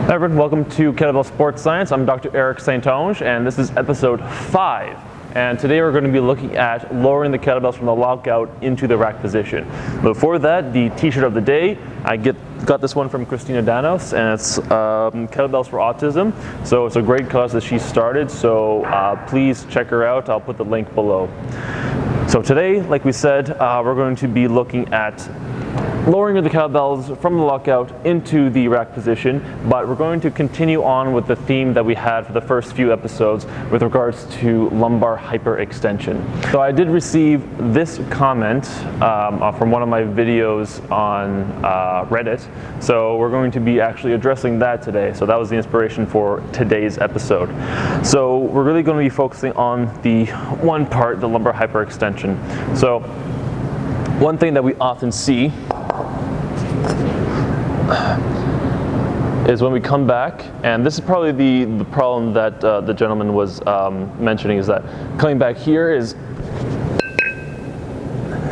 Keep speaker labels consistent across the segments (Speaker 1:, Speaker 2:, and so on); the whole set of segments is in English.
Speaker 1: Hi everyone, welcome to Kettlebell Sports Science. I'm Dr. Eric St-Onge and this is episode 5. And today we're going to be looking at lowering the kettlebells from the lockout into the rack position. Before that, the t-shirt of the day, I got this one from Christina Danos, and it's Kettlebells for Autism. So it's a great cause that she started, so please check her out. I'll put the link below. So today, like we said, we're going to be looking at lowering the kettlebells from the lockout into the rack position, but we're going to continue on with the theme that we had for the first few episodes with regards to lumbar hyperextension. So I did receive this comment from one of my videos on Reddit, so we're going to be actually addressing that today. So that was the inspiration for today's episode. So we're really going to be focusing on the one part, the lumbar hyperextension. So one thing that we often see is when we come back, and this is probably the problem that the gentleman was mentioning, is that coming back here is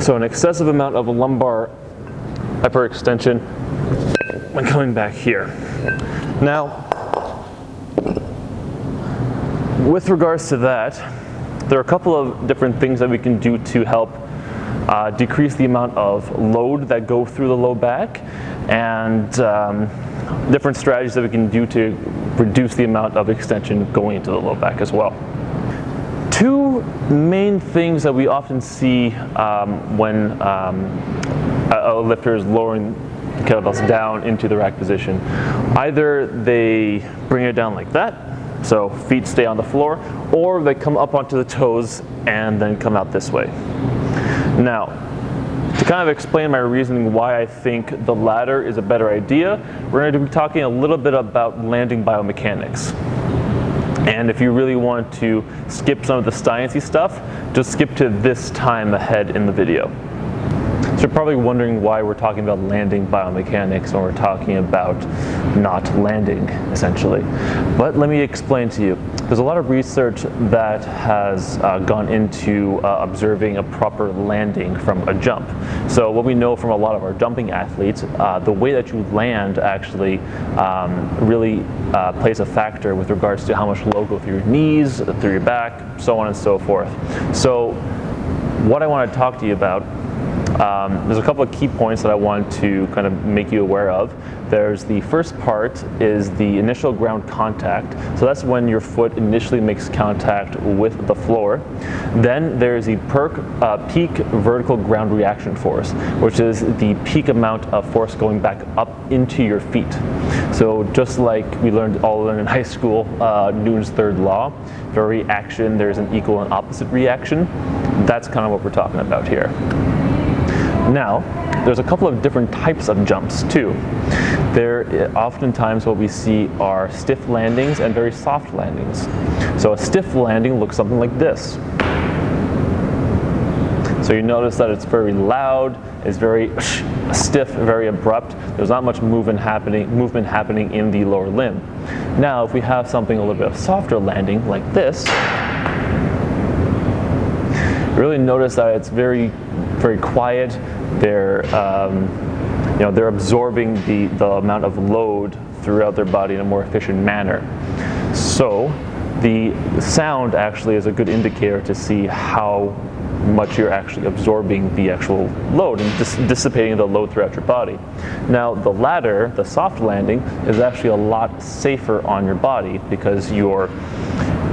Speaker 1: so an excessive amount of lumbar hyperextension when coming back here. Now, with regards to that, there are a couple of different things that we can do to help decrease the amount of load that go through the low back, and different strategies that we can do to reduce the amount of extension going into the low back as well. Two main things that we often see when a lifter is lowering the kettlebells down into the rack position. Either they bring it down like that, so feet stay on the floor, or they come up onto the toes and then come out this way. Now, to kind of explain my reasoning why I think the latter is a better idea, we're going to be talking a little bit about landing biomechanics. And if you really want to skip some of the sciencey stuff, just skip to this time ahead in the video. So you're probably wondering why we're talking about landing biomechanics when we're talking about not landing, essentially. But let me explain to you. There's a lot of research that has gone into observing a proper landing from a jump. So what we know from a lot of our jumping athletes, the way that you land actually really plays a factor with regards to how much load goes through your knees, through your back, so on and so forth. So what I want to talk to you about, there's a couple of key points that I want to kind of make you aware of. There's the first part is the initial ground contact. So that's when your foot initially makes contact with the floor. Then there's the peak vertical ground reaction force, which is the peak amount of force going back up into your feet. So just like we all learned in high school, Newton's third law, for every action there's an equal and opposite reaction. That's kind of what we're talking about here. Now, there's a couple of different types of jumps too. Oftentimes what we see are stiff landings and very soft landings. So a stiff landing looks something like this. So you notice that it's very loud, it's very stiff, very abrupt. There's not much movement happening in the lower limb. Now, if we have something a little bit of softer landing like this, really notice that it's very, very quiet. They're absorbing the amount of load throughout their body in a more efficient manner. So the sound actually is a good indicator to see how much you're actually absorbing the actual load and dissipating the load throughout your body. Now the latter, the soft landing, is actually a lot safer on your body because you're,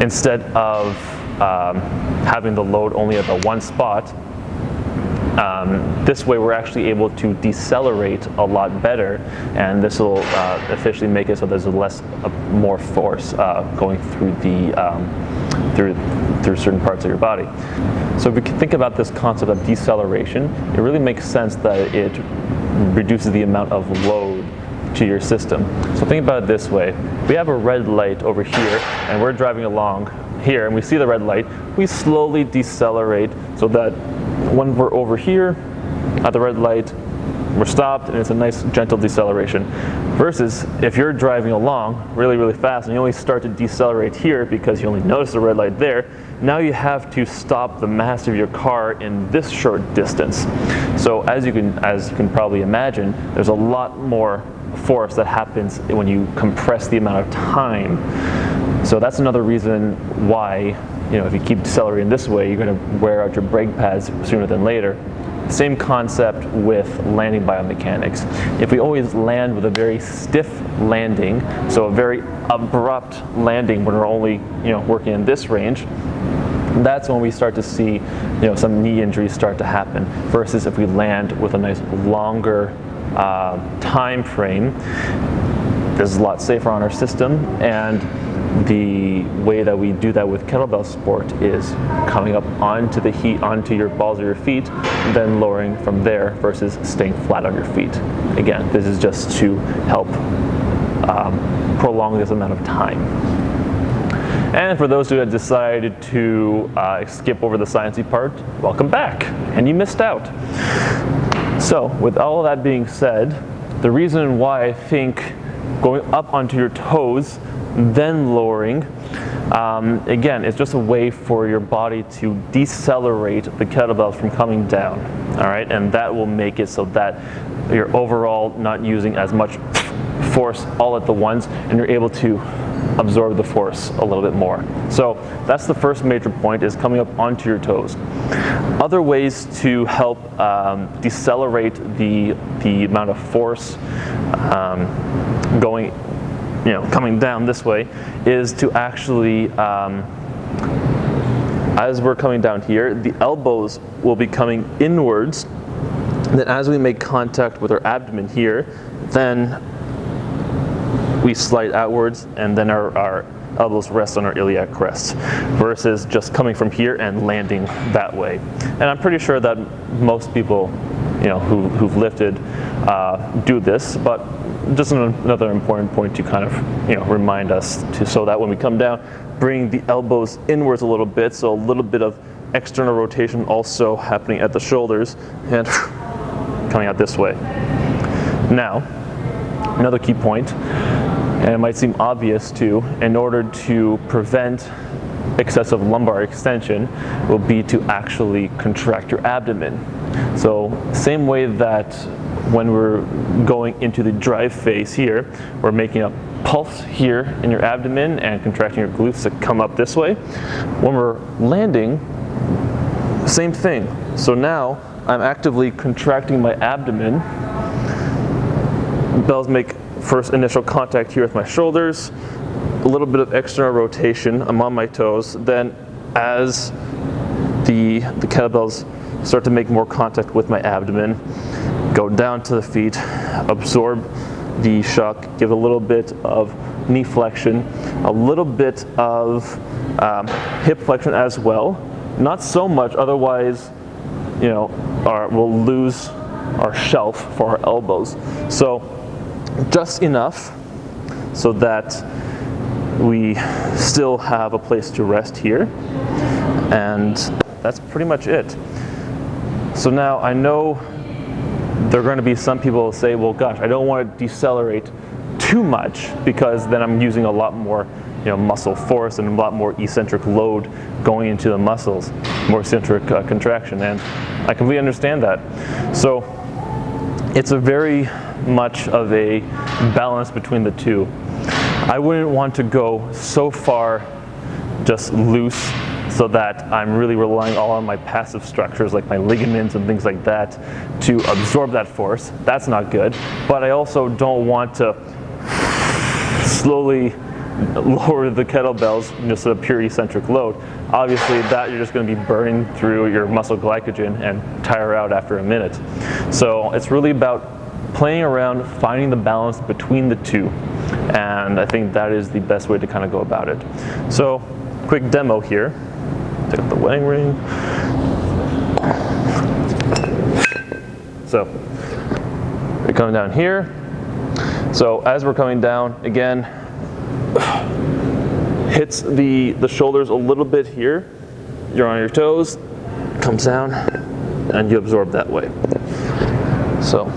Speaker 1: instead of having the load only at the one spot, this way we're actually able to decelerate a lot better, and this will officially make it so there's more force going through through certain parts of your body. So if we can think about this concept of deceleration, it really makes sense that it reduces the amount of load to your system. So think about it this way. We have a red light over here and we're driving along here and we see the red light. We slowly decelerate so that when we're over here at the red light, we're stopped and it's a nice gentle deceleration. Versus if you're driving along really, really fast and you only start to decelerate here because you only notice the red light there, now you have to stop the mass of your car in this short distance. So as you can probably imagine, there's a lot more force that happens when you compress the amount of time. So that's another reason why, if you keep decelerating this way, you're going to wear out your brake pads sooner than later. Same concept with landing biomechanics. If we always land with a very stiff landing, so a very abrupt landing when we're only working in this range, that's when we start to see some knee injuries start to happen, versus if we land with a nice longer time frame. This is a lot safer on our system, and the way that we do that with kettlebell sport is coming up onto the heat, onto your balls of your feet, then lowering from there versus staying flat on your feet. Again, this is just to help prolong this amount of time. And for those who had decided to skip over the sciencey part, welcome back, and you missed out. So with all of that being said, the reason why I think going up onto your toes, then lowering, again, it's just a way for your body to decelerate the kettlebells from coming down, all right? And that will make it so that you're overall not using as much force all at the once, and you're able to absorb the force a little bit more. So that's the first major point, is coming up onto your toes. Other ways to help decelerate the amount of force coming down this way is to actually, as we're coming down here, the elbows will be coming inwards. Then as we make contact with our abdomen here, then we slide outwards, and then our elbows rest on our iliac crest, versus just coming from here and landing that way. And I'm pretty sure that most people, who've lifted do this, but just another important point to kind of remind us to, so that when we come down, bring the elbows inwards a little bit, so a little bit of external rotation also happening at the shoulders and coming out this way. Now, another key point, and it might seem obvious too, in order to prevent excessive lumbar extension, will be to actually contract your abdomen. So same way that when we're going into the drive phase here, we're making a pulse here in your abdomen and contracting your glutes to come up this way. When we're landing, same thing. So now I'm actively contracting my abdomen. Bells make first initial contact here with my shoulders, a little bit of external rotation, I'm on my toes. Then as the kettlebells start to make more contact with my abdomen, go down to the feet, absorb the shock, give a little bit of knee flexion, a little bit of hip flexion as well. Not so much, otherwise, we'll lose our shelf for our elbows. So just enough so that we still have a place to rest here, and that's pretty much it. So now I know there are going to be some people who say, well, gosh, I don't want to decelerate too much, because then I'm using a lot more muscle force and a lot more eccentric load going into the muscles, more eccentric contraction, and I completely understand that. So it's a very much of a balance between the two. I wouldn't want to go so far just loose so that I'm really relying all on my passive structures like my ligaments and things like that to absorb that force. That's not good. But I also don't want to slowly lower the kettlebells just at a pure eccentric load. Obviously that you're just going to be burning through your muscle glycogen and tire out after a minute. So it's really about playing around, finding the balance between the two, and I think that is the best way to kind of go about it. So quick demo here. Take out the wedding ring. So we're coming down here. So as we're coming down, again, hits the shoulders a little bit here. You're on your toes, comes down, and you absorb that way. So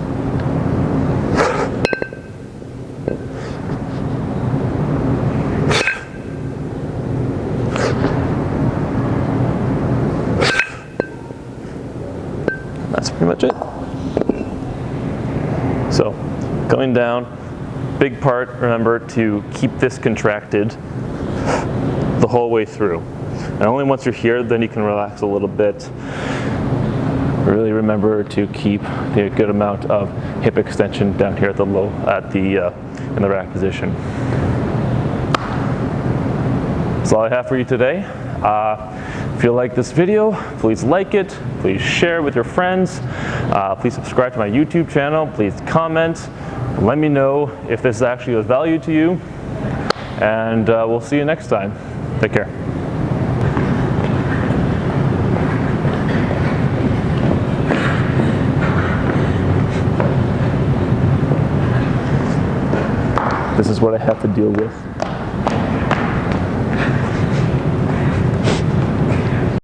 Speaker 1: that's pretty much it. So coming down, big part, remember, to keep this contracted the whole way through. And only once you're here, then you can relax a little bit. Really remember to keep a good amount of hip extension down here at the in the rack position. That's all I have for you today. If you like this video, please like it, please share with your friends, please subscribe to my YouTube channel, please comment, let me know if this is actually of value to you, and we'll see you next time. Take care. This is what I have to deal with.